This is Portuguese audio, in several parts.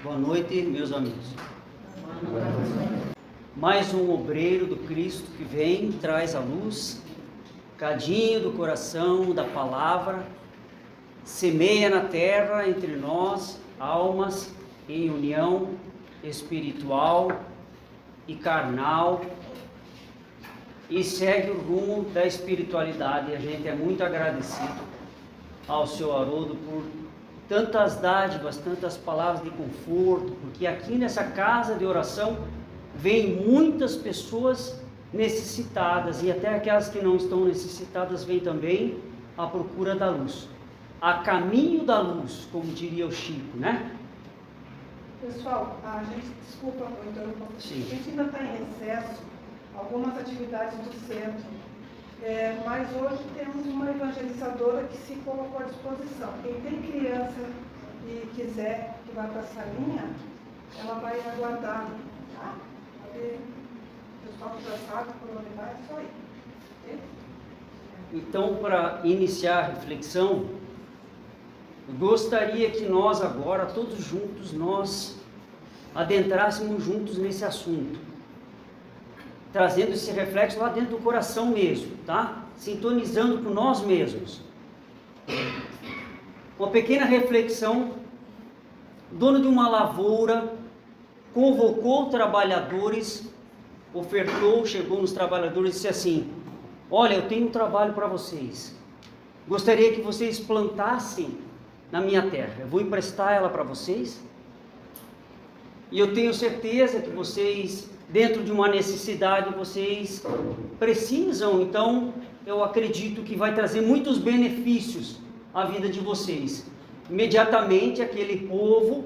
Boa noite, meus amigos. Mais um obreiro do Cristo que vem, traz a luz, cadinho do coração, da palavra, semeia na terra entre nós, almas em união espiritual e carnal, e segue o rumo da espiritualidade. A gente é muito agradecido ao seu Haroldo por tantas dádivas, tantas palavras de conforto, porque aqui nessa casa de oração vem muitas pessoas necessitadas, e até aquelas que não estão necessitadas vêm também à procura da luz, a caminho da luz, como diria o Chico, né? Pessoal, a gente, desculpa muito, a gente ainda está em recesso, algumas atividades do centro, mas hoje temos uma evangelizadora que se colocou à disposição. Quem tem criança e quiser que vá para a salinha, ela vai aguardar, tá? O pessoal já sabe por onde vai, é só ir. Okay? Então, para iniciar a reflexão, gostaria que nós agora, todos juntos, nós adentrássemos juntos nesse assunto, trazendo esse reflexo lá dentro do coração mesmo, tá? Sintonizando com nós mesmos. Uma pequena reflexão: dono de uma lavoura convocou trabalhadores, ofertou, chegou nos trabalhadores e disse assim: olha, eu tenho um trabalho para vocês, gostaria que vocês plantassem na minha terra, eu vou emprestar ela para vocês, e eu tenho certeza que vocês, dentro de uma necessidade, vocês precisam, então eu acredito que vai trazer muitos benefícios à vida de vocês. Imediatamente aquele povo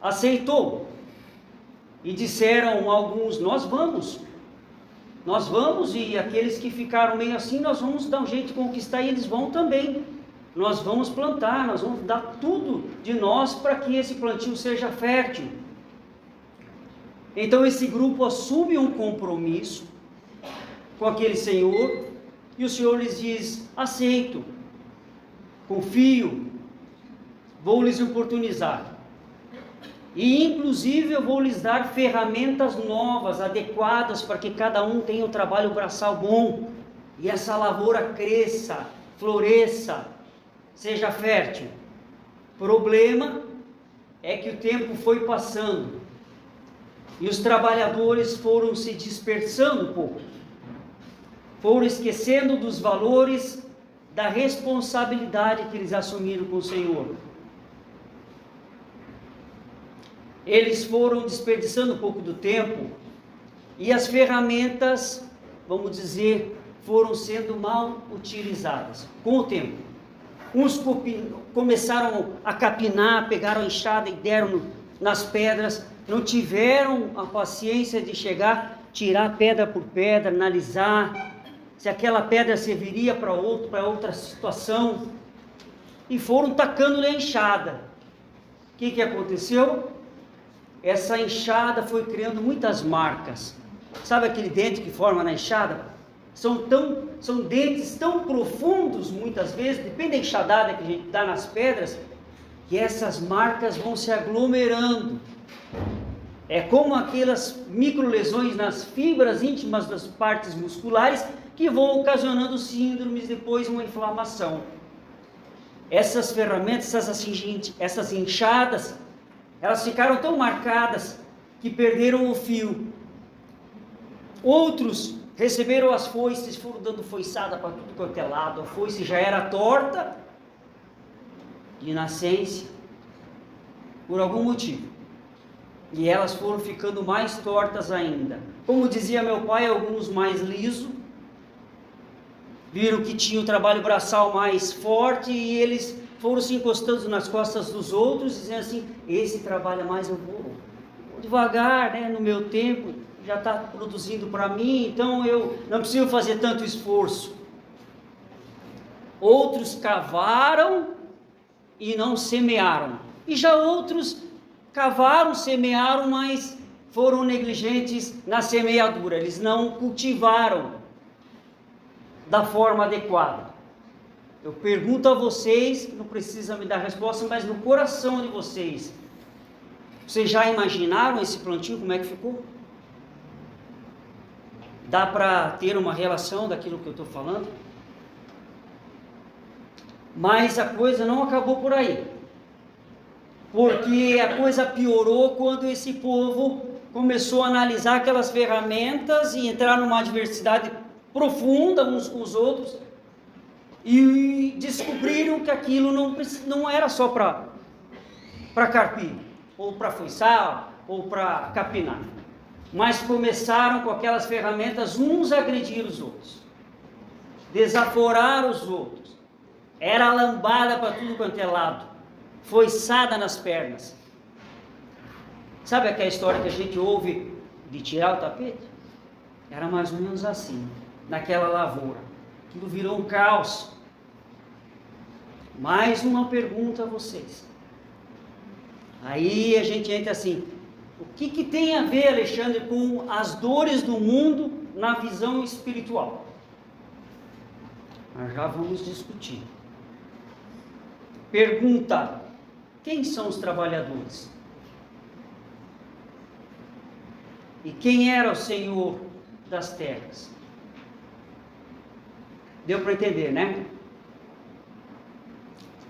aceitou, e disseram alguns: nós vamos, e aqueles que ficaram meio assim, nós vamos dar um jeito de conquistar, e eles vão também, nós vamos plantar, nós vamos dar tudo de nós para que esse plantio seja fértil. Então esse grupo assume um compromisso com aquele senhor, e o senhor lhes diz: aceito, confio, vou lhes oportunizar, e inclusive eu vou lhes dar ferramentas novas, adequadas, para que cada um tenha um trabalho braçal bom, e essa lavoura cresça, floresça, seja fértil. Problema é que o tempo foi passando, e os trabalhadores foram se dispersando um pouco, foram esquecendo dos valores, da responsabilidade que eles assumiram com o Senhor. Eles foram desperdiçando um pouco do tempo, e as ferramentas, vamos dizer, foram sendo mal utilizadas com o tempo. Uns começaram a capinar, pegaram a enxada e deram nas pedras, não tiveram a paciência de chegar, tirar pedra por pedra, analisar se aquela pedra serviria para outra situação, e foram tacando na enxada. O que aconteceu? Essa enxada foi criando muitas marcas. Sabe aquele dente que forma na enxada? São dentes tão profundos, muitas vezes, depende da enxadada que a gente dá nas pedras, que essas marcas vão se aglomerando. É como aquelas microlesões nas fibras íntimas das partes musculares, que vão ocasionando síndromes, depois uma inflamação. Essas ferramentas, essas enxadas, elas ficaram tão marcadas que perderam o fio. Outros receberam as foices, foram dando foiçada para tudo quanto é lado. A foice já era torta de nascença, por algum motivo, e elas foram ficando mais tortas ainda. Como dizia meu pai, alguns mais lisos, viram que tinha o trabalho braçal mais forte, e eles foram se encostando nas costas dos outros, dizendo assim: esse trabalha mais, eu vou devagar, né? No meu tempo já está produzindo para mim, então eu não preciso fazer tanto esforço. Outros cavaram e não semearam, e já outros cavaram, semearam, mas foram negligentes na semeadura, eles não cultivaram da forma adequada. Eu pergunto a vocês, não precisa me dar resposta, mas no coração de vocês, Vocês já imaginaram esse plantio, como é que ficou? Dá para ter uma relação daquilo que eu estou falando? Mas a coisa não acabou por aí. Porque a coisa piorou quando esse povo começou a analisar aquelas ferramentas e entrar numa adversidade profunda uns com os outros. E descobriram que aquilo não era só para carpir, ou para foiçar, ou para capinar. Mas começaram com aquelas ferramentas uns a agredir os outros, desaforar os outros. Era lambada para tudo quanto é lado, foiçada nas pernas. Sabe aquela história que a gente ouve de tirar o tapete? Era mais ou menos assim, naquela lavoura. Aquilo virou um caos. Mais uma pergunta a vocês. Aí a gente entra assim, o que tem a ver, Alexandre, com as dores do mundo na visão espiritual? Nós já vamos discutir. Pergunta: quem são os trabalhadores? E quem era o Senhor das terras? Deu para entender, né?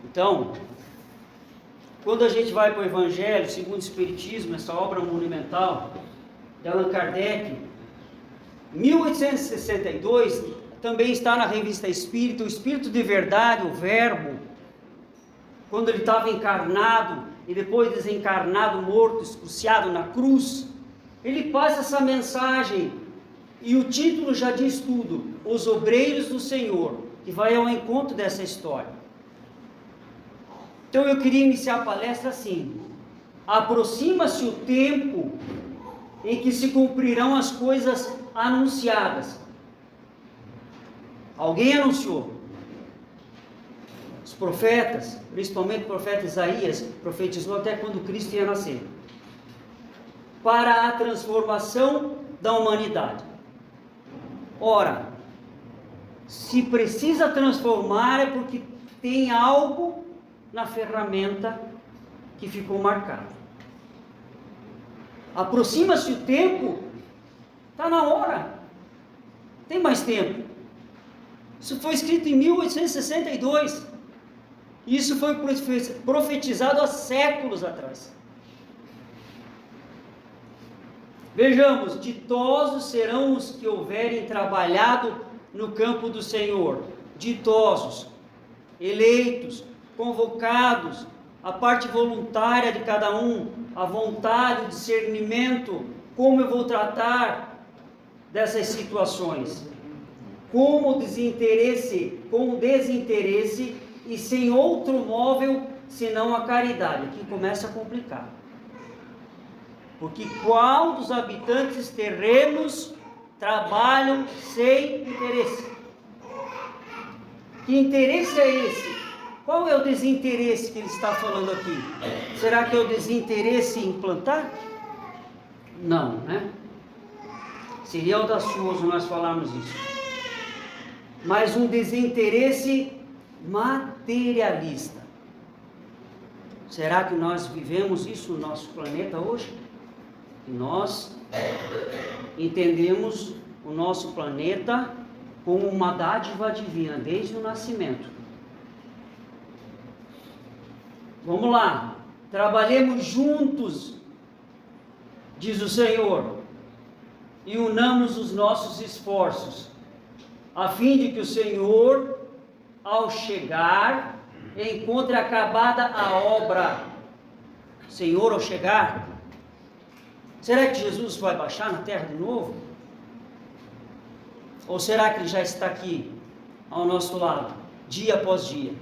Então, quando a gente vai para o Evangelho segundo o Espiritismo, essa obra monumental de Allan Kardec, 1862, também está na revista Espírito, o Espírito de Verdade, o Verbo, quando ele estava encarnado e depois desencarnado, morto, crucificado na cruz, ele passa essa mensagem, e o título já diz tudo: Os Obreiros do Senhor, que vai ao encontro dessa história. Então eu queria iniciar a palestra assim: aproxima-se o tempo em que se cumprirão as coisas anunciadas. Alguém anunciou. Os profetas, principalmente o profeta Isaías, profetizou até quando Cristo ia nascer, para a transformação da humanidade. Ora, se precisa transformar é porque tem algo na ferramenta que ficou marcado. Aproxima-se o tempo, está na hora, tem mais tempo. Isso foi escrito em 1862, isso foi profetizado há séculos atrás. Vejamos: ditosos serão os que houverem trabalhado no campo do Senhor. Ditosos, eleitos, convocados, a parte voluntária de cada um, a vontade, o discernimento, como eu vou tratar dessas situações, com desinteresse e sem outro móvel senão a caridade. Aqui começa a complicar, porque qual dos habitantes terrenos trabalham sem interesse? Que interesse é esse? Qual é o desinteresse que ele está falando aqui? Será que é o desinteresse em plantar? Não, né? Seria audacioso nós falarmos isso. Mas um desinteresse materialista. Será que nós vivemos isso no nosso planeta hoje? E nós entendemos o nosso planeta como uma dádiva divina desde o nascimento. Vamos lá, trabalhemos juntos, diz o Senhor, e unamos os nossos esforços, a fim de que o Senhor, ao chegar, encontre acabada a obra. Senhor, ao chegar, será que Jesus vai baixar na terra de novo? Ou será que ele já está aqui, ao nosso lado, dia após dia?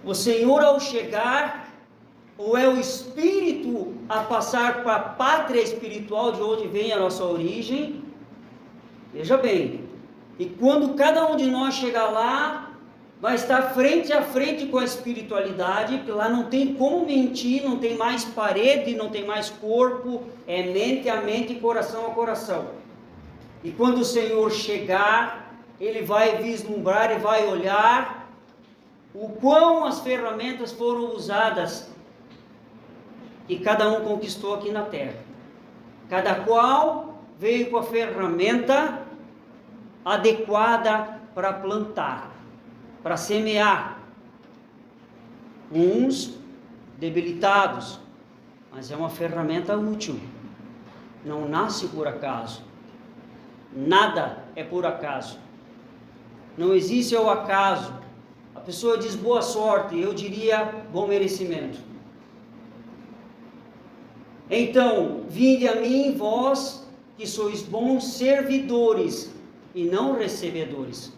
O Senhor ao chegar, ou é o Espírito a passar para a pátria espiritual de onde vem a nossa origem? Veja bem, e quando cada um de nós chegar lá, vai estar frente a frente com a espiritualidade, porque lá não tem como mentir, não tem mais parede, não tem mais corpo, é mente a mente e coração a coração. E quando o Senhor chegar, Ele vai vislumbrar e vai olhar o quão as ferramentas foram usadas e cada um conquistou aqui na terra. Cada qual veio com a ferramenta adequada para plantar, para semear. Uns debilitados, mas é uma ferramenta útil. Não nasce por acaso. Nada é por acaso. Não existe o acaso. A pessoa diz boa sorte, eu diria bom merecimento. Então, vinde a mim, vós que sois bons servidores e não recebedores.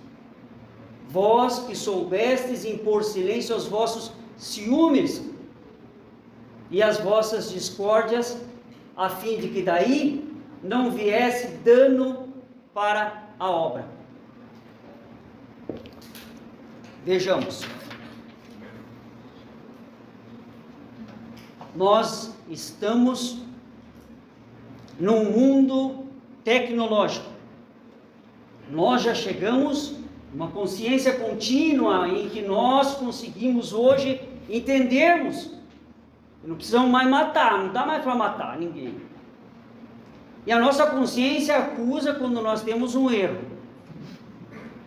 Vós que soubestes impor silêncio aos vossos ciúmes e às vossas discórdias, a fim de que daí não viesse dano para a obra. Vejamos. Nós estamos num mundo tecnológico. Nós já chegamos uma consciência contínua em que nós conseguimos hoje entendermos. Não precisamos mais matar, não dá mais para matar ninguém. E a nossa consciência acusa quando nós temos um erro.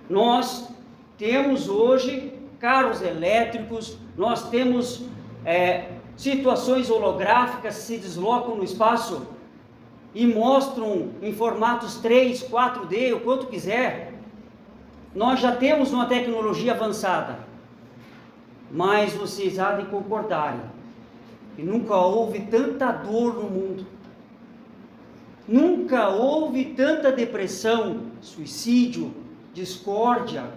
Nós temos hoje carros elétricos, nós temos situações holográficas que se deslocam no espaço e mostram em formatos 3, 4D, o quanto quiser. Nós já temos uma tecnologia avançada, mas vocês há de concordarem que nunca houve tanta dor no mundo, nunca houve tanta depressão, suicídio, discórdia,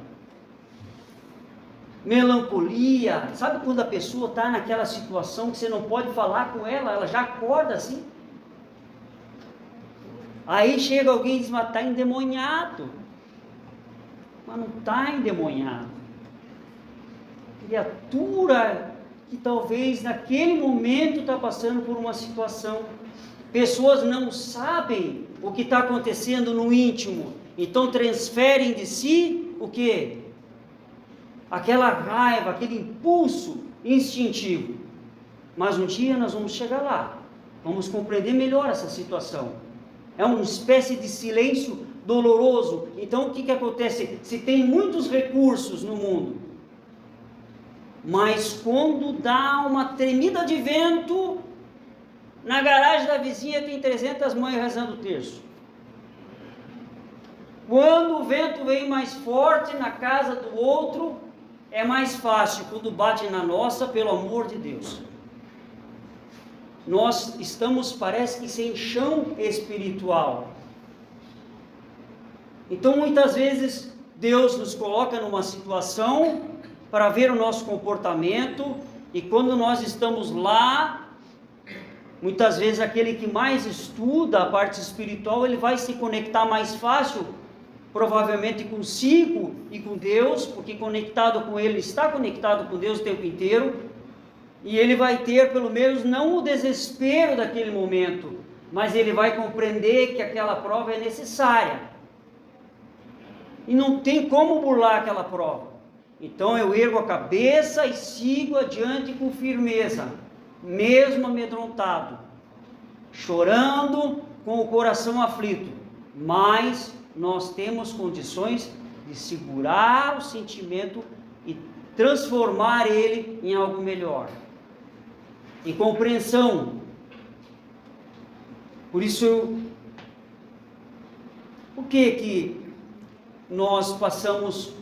melancolia. Sabe quando a pessoa está naquela situação que você não pode falar com ela, ela já acorda assim? Aí chega alguém e diz, mas está endemoniado. Mas não está endemoniado. Criatura que talvez naquele momento está passando por uma situação. Pessoas não sabem o que está acontecendo no íntimo, então transferem de si o quê? Aquela raiva, aquele impulso instintivo. Mas um dia nós vamos chegar lá, vamos compreender melhor essa situação. É uma espécie de silêncio doloroso. Então o que acontece? Se tem muitos recursos no mundo, mas quando dá uma tremida de vento, na garagem da vizinha tem 300 mães rezando o terço. Quando o vento vem mais forte na casa do outro, é mais fácil. Quando bate na nossa, pelo amor de Deus, nós estamos, parece que sem chão espiritual. Então muitas vezes Deus nos coloca numa situação para ver o nosso comportamento, e quando nós estamos lá, muitas vezes aquele que mais estuda a parte espiritual, ele vai se conectar mais fácil, provavelmente consigo e com Deus, porque conectado com Ele, está conectado com Deus o tempo inteiro, e ele vai ter pelo menos não o desespero daquele momento, mas ele vai compreender que aquela prova é necessária, e não tem como burlar aquela prova. Então eu ergo a cabeça e sigo adiante com firmeza, mesmo amedrontado, chorando, com o coração aflito, mas nós temos condições de segurar o sentimento e transformar ele em algo melhor, em compreensão. Por isso, por que nós passamos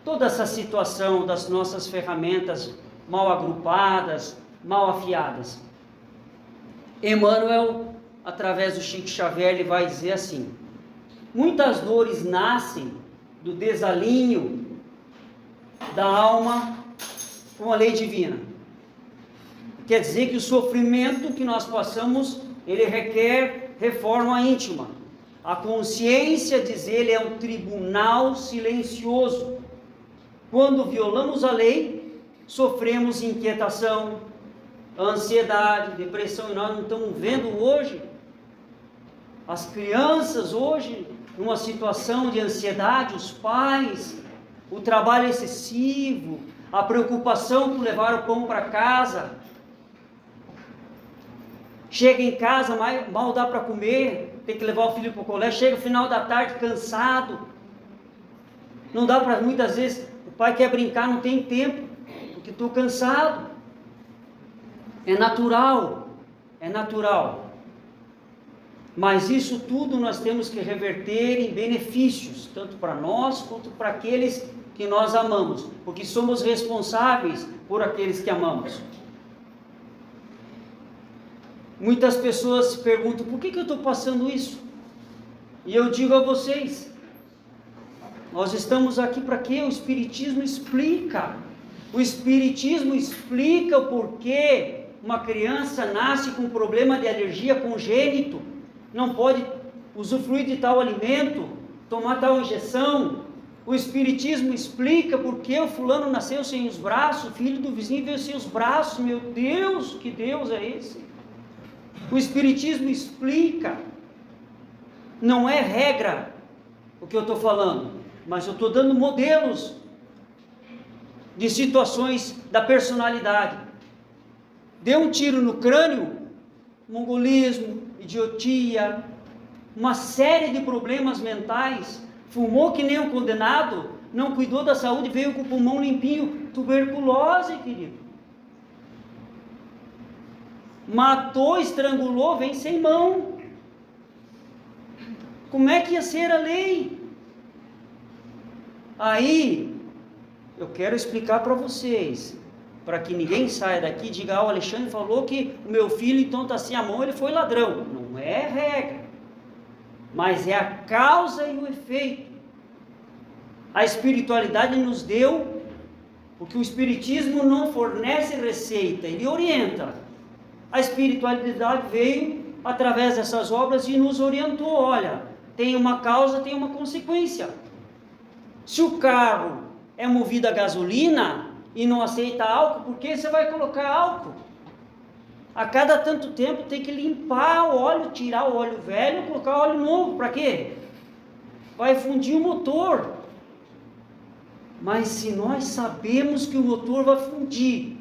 toda essa situação das nossas ferramentas mal agrupadas, mal afiadas? Emmanuel, através do Chico Xavier, ele vai dizer assim: muitas dores nascem do desalinho da alma com a lei divina. Quer dizer que o sofrimento que nós passamos, ele requer reforma íntima. A consciência, diz ele, é um tribunal silencioso. Quando violamos a lei, sofremos inquietação, ansiedade, depressão, e nós não estamos vendo hoje as crianças hoje numa situação de ansiedade, os pais, o trabalho excessivo, a preocupação por levar o pão para casa. chega em casa, mal dá para comer, tem que levar o filho para o colégio, chega no final da tarde cansado, não dá para, muitas vezes, o pai quer brincar, não tem tempo, porque estou cansado. É natural, mas isso tudo nós temos que reverter em benefícios, tanto para nós, quanto para aqueles que nós amamos, porque somos responsáveis por aqueles que amamos. Muitas pessoas se perguntam, por que eu estou passando isso? E eu digo a vocês, nós estamos aqui para quê? O Espiritismo explica o porquê uma criança nasce com um problema de alergia congênito, não pode usufruir de tal alimento, tomar tal injeção. O Espiritismo explica porque o fulano nasceu sem os braços, o filho do vizinho veio sem os braços. Meu Deus, que Deus é esse? O Espiritismo explica, não é regra o que eu estou falando, mas eu estou dando modelos de situações da personalidade. Deu um tiro no crânio, mongolismo, idiotia, uma série de problemas mentais, fumou que nem um condenado, não cuidou da saúde, veio com o pulmão limpinho, tuberculose, querido. Matou, estrangulou, vem sem mão. Como é que ia ser a lei? Aí, eu quero explicar para vocês, para que ninguém saia daqui e diga, o Alexandre falou que o meu filho então está sem a mão, ele foi ladrão. Não é regra, mas é a causa e o efeito. A espiritualidade nos deu, porque o Espiritismo não fornece receita, ele orienta. A espiritualidade veio através dessas obras e nos orientou, olha, tem uma causa, tem uma consequência. Se o carro é movido a gasolina e não aceita álcool, por que você vai colocar álcool? A cada tanto tempo tem que limpar o óleo, tirar o óleo velho, colocar óleo novo. Para quê? Vai fundir o motor. Mas se nós sabemos que o motor vai fundir,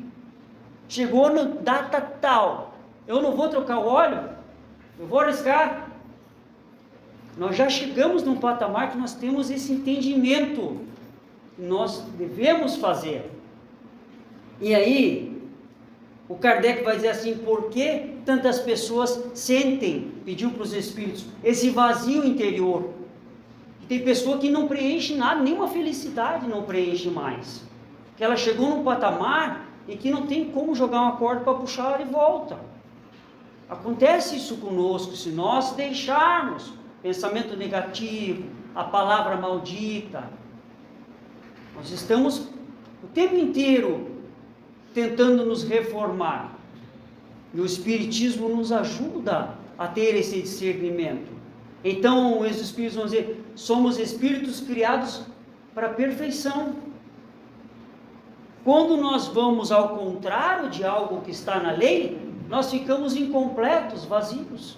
chegou na data tal, eu não vou trocar o óleo, eu vou arriscar. Nós já chegamos num patamar que nós temos esse entendimento, nós devemos fazer. E aí, o Kardec vai dizer assim, por que tantas pessoas sentem, pediu para os Espíritos, esse vazio interior? E tem pessoa que não preenche nada, nenhuma felicidade não preenche mais. Que ela chegou num patamar em que não tem como jogar uma corda para puxar e volta. Acontece isso conosco, se nós deixarmos pensamento negativo, a palavra maldita. Nós estamos o tempo inteiro tentando nos reformar. E o Espiritismo nos ajuda a ter esse discernimento. Então, os Espíritos vão dizer, somos espíritos criados para a perfeição. Quando nós vamos ao contrário de algo que está na lei, nós ficamos incompletos, vazios.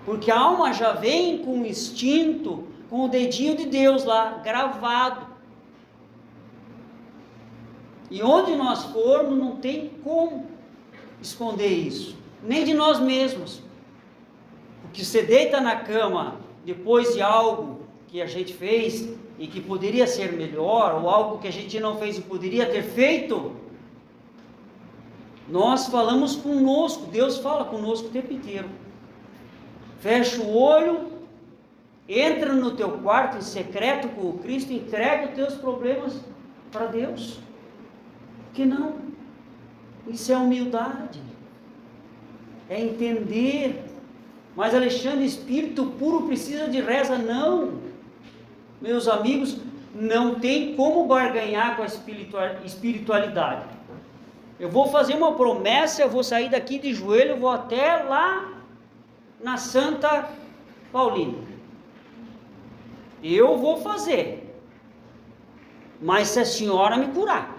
Porque a alma já vem com o instinto, com o dedinho de Deus lá, gravado. E onde nós formos, não tem como esconder isso, nem de nós mesmos. Porque você deita na cama, depois de algo que a gente fez, e que poderia ser melhor, ou algo que a gente não fez e poderia ter feito, nós falamos conosco, Deus fala conosco o tempo inteiro. Fecha o olho, entra no teu quarto em secreto com o Cristo, entrega os teus problemas para Deus. Que não, isso é humildade, é entender. Mas Alexandre, espírito puro precisa de reza? Não, meus amigos, não tem como barganhar com a espiritualidade. Eu vou fazer uma promessa, eu vou sair daqui de joelho, eu vou até lá na Santa Paulina. Eu vou fazer, mas se a senhora me curar,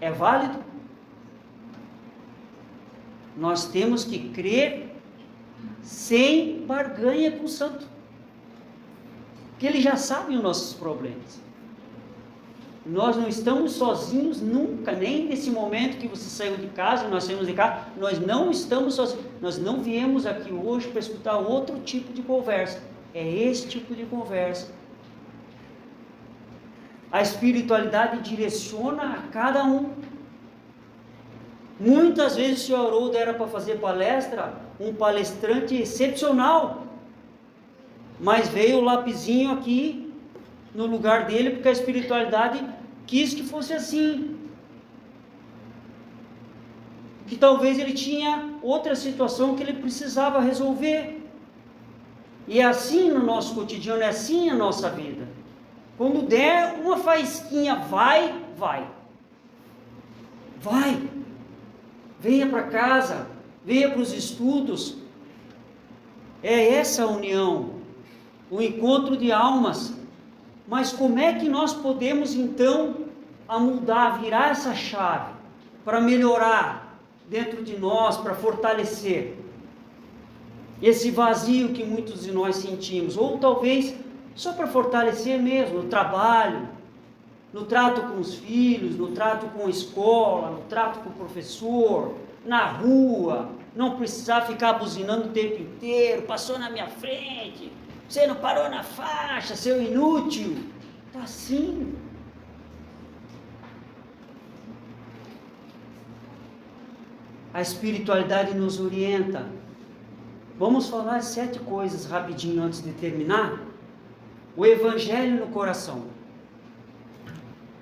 é válido? Nós temos que crer sem barganha com o santo, porque ele já sabe os nossos problemas. Nós não estamos sozinhos nunca, nem nesse momento que você saiu de casa, nós saímos de casa, nós não estamos sozinhos. Nós não viemos aqui hoje para escutar outro tipo de conversa. É esse tipo de conversa. A espiritualidade direciona a cada um. Muitas vezes o senhor Haroldo era para fazer palestra, um palestrante excepcional, mas veio o lapisinho aqui no lugar dele, porque a espiritualidade quis que fosse assim. Que talvez ele tinha outra situação que ele precisava resolver. E é assim no nosso cotidiano, é assim a nossa vida. Quando der uma faísquinha, vai. Venha para casa, venha para os estudos. É essa a união, o encontro de almas. Mas como é que nós podemos então mudar, virar essa chave para melhorar dentro de nós, para fortalecer esse vazio que muitos de nós sentimos, ou talvez só para fortalecer mesmo no trabalho, no trato com os filhos, no trato com a escola, no trato com o professor, na rua, não precisar ficar buzinando o tempo inteiro, passou na minha frente, você não parou na faixa, seu inútil. Está assim. A espiritualidade nos orienta. Vamos falar 7 coisas rapidinho antes de terminar. O Evangelho no coração.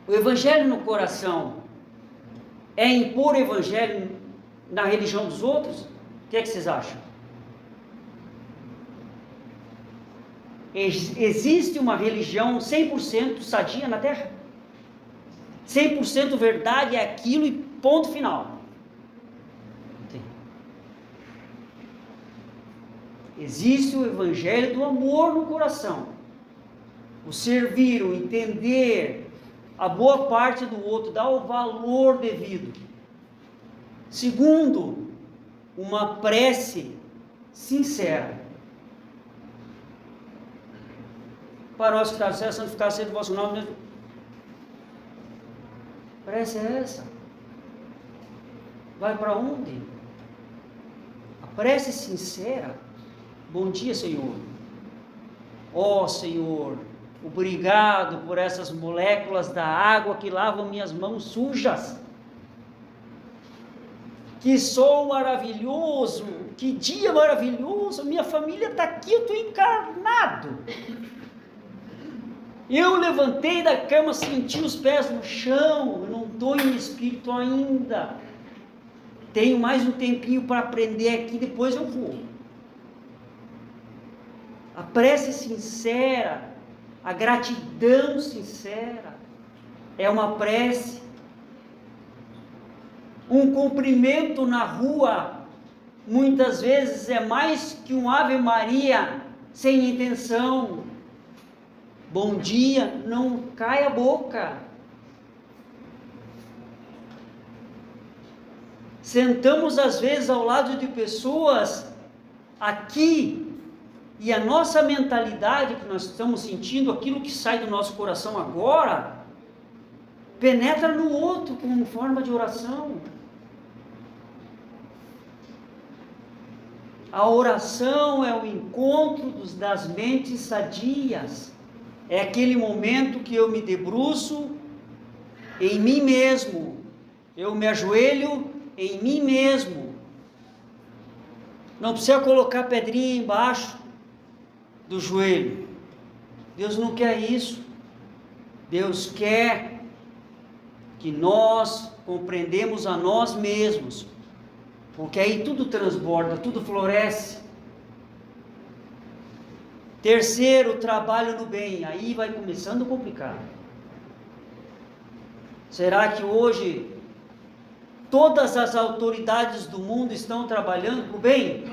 O Evangelho no coração é impor o Evangelho na religião dos outros? O que é que vocês acham? Existe uma religião 100% sadia na Terra? 100% verdade é aquilo e ponto final. Existe o Evangelho do amor no coração. O servir, o entender a boa parte do outro, dar o valor devido. Segundo, uma prece sincera. Para nós que está no céu, santificado seja o vosso nome. Prece é essa. Vai para onde? A prece sincera. Bom dia, Senhor. Ó Senhor, obrigado por essas moléculas da água que lavam minhas mãos sujas. Que sol maravilhoso, que dia maravilhoso, minha família está aqui, eu estou encarnado. Eu levantei da cama, senti os pés no chão, eu não estou em espírito ainda. Tenho mais um tempinho para aprender aqui, depois eu vou. A prece sincera, a gratidão sincera, é uma prece. Um cumprimento na rua, muitas vezes é mais que um Ave Maria sem intenção. Bom dia, não cai a boca. Sentamos às vezes ao lado de pessoas aqui, e a nossa mentalidade que nós estamos sentindo, aquilo que sai do nosso coração agora, penetra no outro como forma de oração. A oração é o encontro das mentes sadias. É aquele momento que eu me debruço em mim mesmo. Eu me ajoelho em mim mesmo. Não precisa colocar pedrinha embaixo do joelho. Deus não quer isso. Deus quer que nós compreendemos a nós mesmos, porque aí tudo transborda, tudo floresce. Terceiro, trabalho no bem. Aí vai começando a complicar. Será que hoje todas as autoridades do mundo estão trabalhando para o bem?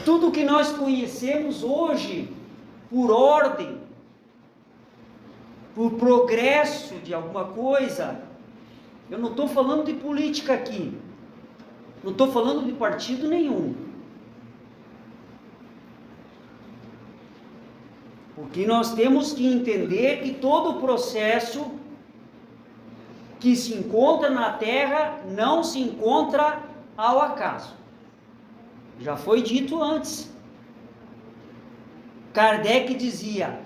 Tudo que nós conhecemos hoje, por ordem, por progresso de alguma coisa, eu não estou falando de política aqui, não estou falando de partido nenhum. Porque nós temos que entender que todo o processo que se encontra na Terra não se encontra ao acaso. Já foi dito antes. Kardec dizia,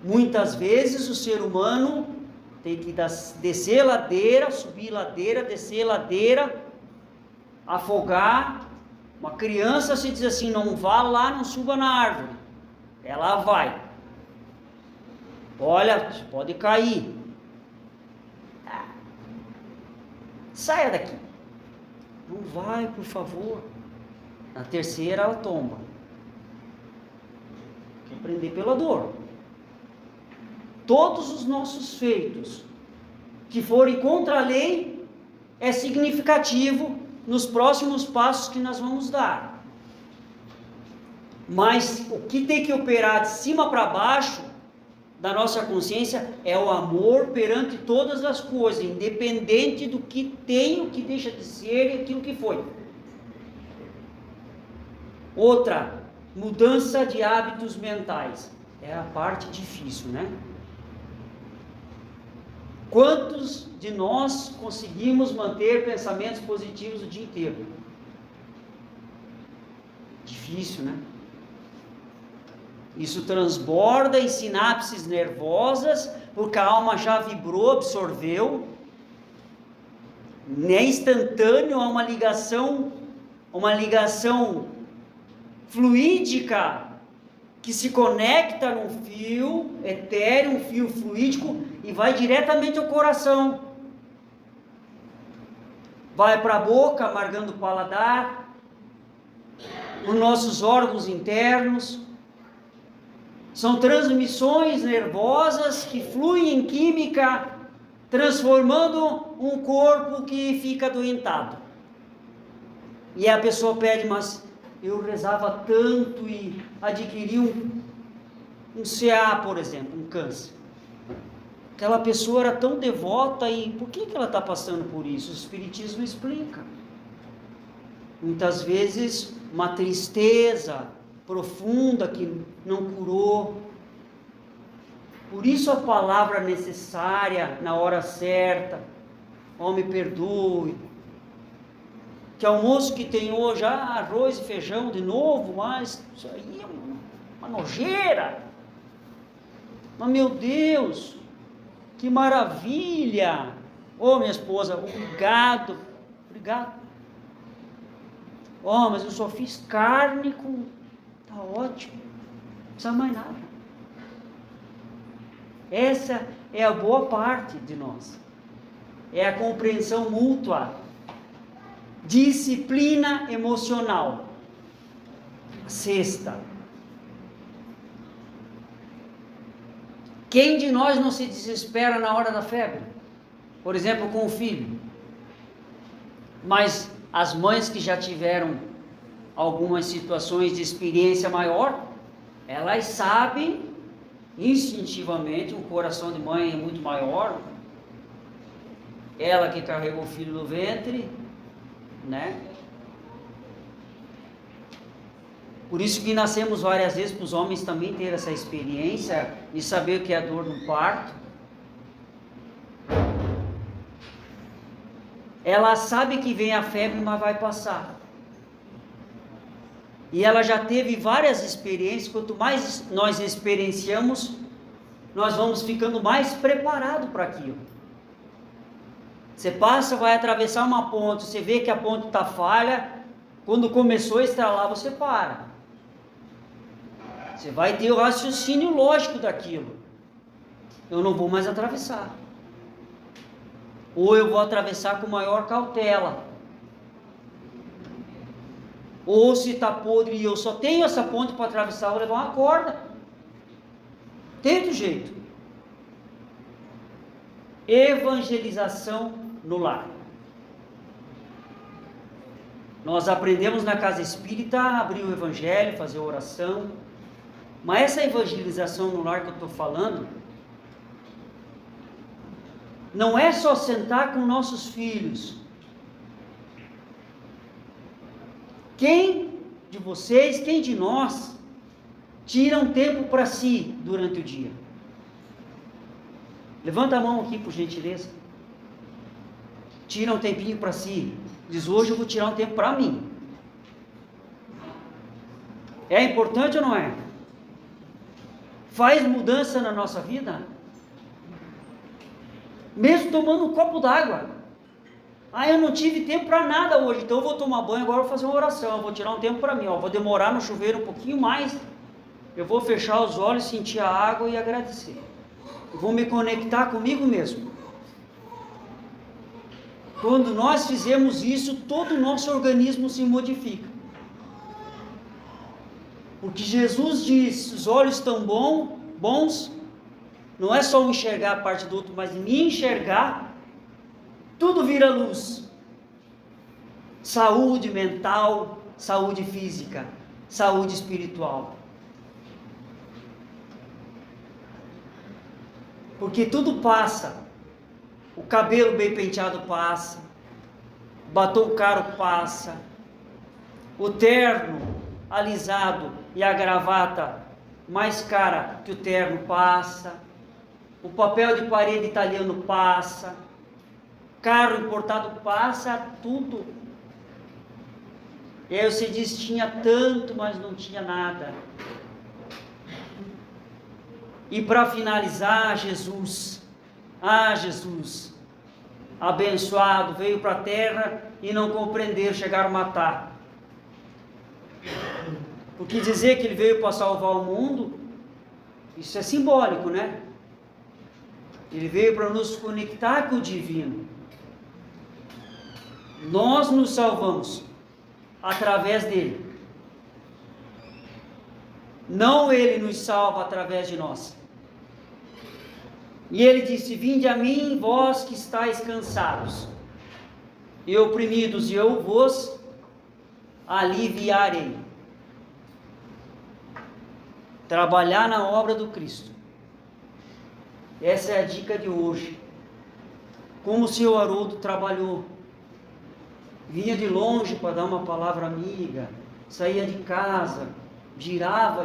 muitas vezes o ser humano tem que descer ladeira, subir ladeira, descer ladeira, afogar. Uma criança se diz assim, não vá lá, não suba na árvore. Ela vai. Olha, você pode cair. Saia daqui. Não vai, por favor. Na terceira ela tomba. Quer aprender pela dor. Todos os nossos feitos que forem contra a lei é significativo nos próximos passos que nós vamos dar. Mas o que tem que operar de cima para baixo da nossa consciência é o amor perante todas as coisas, independente do que tem, o que deixa de ser e aquilo que foi. Outra, mudança de hábitos mentais. É a parte difícil, né? Quantos de nós conseguimos manter pensamentos positivos o dia inteiro? Difícil, né? Isso transborda em sinapses nervosas, porque a alma já vibrou, absorveu. É instantâneo, há uma ligação fluídica que se conecta num fio etéreo, um fio fluídico, e vai diretamente ao coração. Vai para a boca, amargando o paladar, os nossos órgãos internos. São transmissões nervosas que fluem em química, transformando um corpo que fica adoentado. E a pessoa pede, mas eu rezava tanto e adquiri um CA, por exemplo, um câncer. Aquela pessoa era tão devota e por que ela está passando por isso? O Espiritismo explica. Muitas vezes uma tristeza profunda que não curou. Por isso a palavra necessária na hora certa. Oh, me perdoe. Que almoço que tem hoje, arroz e feijão de novo, mas isso aí é uma nojeira. Mas meu Deus, que maravilha. Oh, minha esposa, obrigado. Oh, mas eu só fiz carne com... Tá ótimo, não precisa mais nada. Essa é a boa parte de nós. É a compreensão mútua. Disciplina emocional. Sexta. Quem de nós não se desespera na hora da febre? Por exemplo, com o filho. Mas as mães que já tiveram algumas situações de experiência maior, elas sabem instintivamente, o coração de mãe é muito maior, ela que carregou o filho no ventre, né? Por isso que nascemos várias vezes para os homens também ter essa experiência e saber o que é a dor do parto. Ela sabe que vem a febre, mas vai passar. E ela já teve várias experiências. Quanto mais nós experienciamos, nós vamos ficando mais preparados para aquilo. Você passa, vai atravessar uma ponte, você vê que a ponte está falha, quando começou a estralar, você para. Você vai ter o raciocínio lógico daquilo. Eu não vou mais atravessar. Ou eu vou atravessar com maior cautela. Ou se está podre e eu só tenho essa ponte para atravessar, eu vou levar uma corda. Tem outro jeito. Evangelização no lar. Nós aprendemos na casa espírita a abrir o evangelho, fazer oração. Mas essa evangelização no lar que eu estou falando, não é só sentar com nossos filhos. Quem de vocês, quem de nós, tira um tempo para si durante o dia? Levanta a mão aqui, por gentileza. Tira um tempinho para si. Diz, hoje eu vou tirar um tempo para mim. É importante ou não é? Faz mudança na nossa vida? Mesmo tomando um copo d'água. Eu não tive tempo para nada hoje, então eu vou tomar banho, agora eu vou fazer uma oração, eu vou tirar um tempo para mim, vou demorar no chuveiro um pouquinho mais, eu vou fechar os olhos, sentir a água e agradecer. Eu vou me conectar comigo mesmo. Quando nós fizemos isso, todo o nosso organismo se modifica. Porque Jesus diz, os olhos estão bons, não é só enxergar a parte do outro, mas me enxergar, tudo vira luz. Saúde mental, saúde física, saúde espiritual. Porque tudo passa. O cabelo bem penteado passa, o batom caro passa, o terno alisado e a gravata mais cara que o terno passa, o papel de parede italiano passa, carro importado passa, tudo. E aí você diz, tinha tanto, mas não tinha nada. E para finalizar, Jesus, abençoado, veio para a terra e não compreenderam, chegaram a matar. Porque dizer que ele veio para salvar o mundo, isso é simbólico, né? Ele veio para nos conectar com o divino. Nós nos salvamos através dele. Não ele nos salva através de nós. E ele disse, vinde a mim, vós que estáis cansados e oprimidos, e eu vos aliviarei. Trabalhar na obra do Cristo. Essa é a dica de hoje. Como o senhor Haroldo trabalhou. Vinha de longe para dar uma palavra amiga, saía de casa, girava.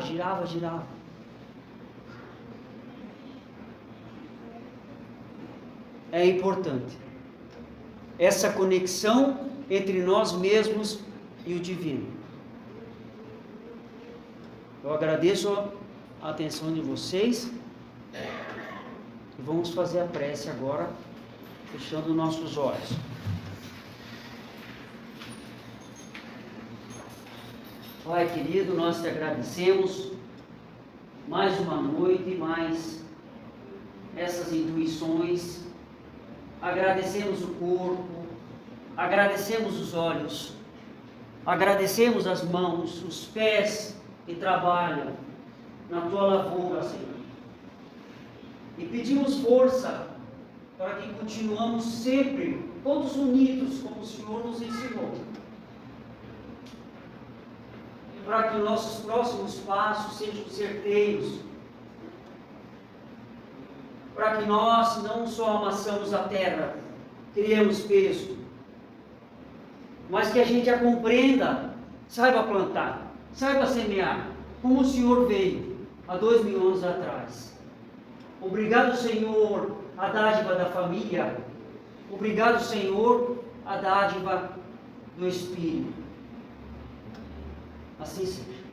É importante essa conexão entre nós mesmos e o divino. Eu agradeço a atenção de vocês e vamos fazer a prece agora, fechando nossos olhos. Pai querido, nós te agradecemos mais uma noite, mais essas intuições. Agradecemos o corpo, agradecemos os olhos, agradecemos as mãos, os pés que trabalham na tua lavoura, Senhor. E pedimos força para que continuamos sempre todos unidos, como o Senhor nos ensinou. Para que nossos próximos passos sejam certeiros. Para que nós não só amassamos a terra, criemos peso, mas que a gente a compreenda, saiba plantar, saiba semear, como o Senhor veio há 2000 anos atrás. Obrigado, Senhor, a dádiva da família. Obrigado, Senhor, a dádiva do Espírito. Assim seja.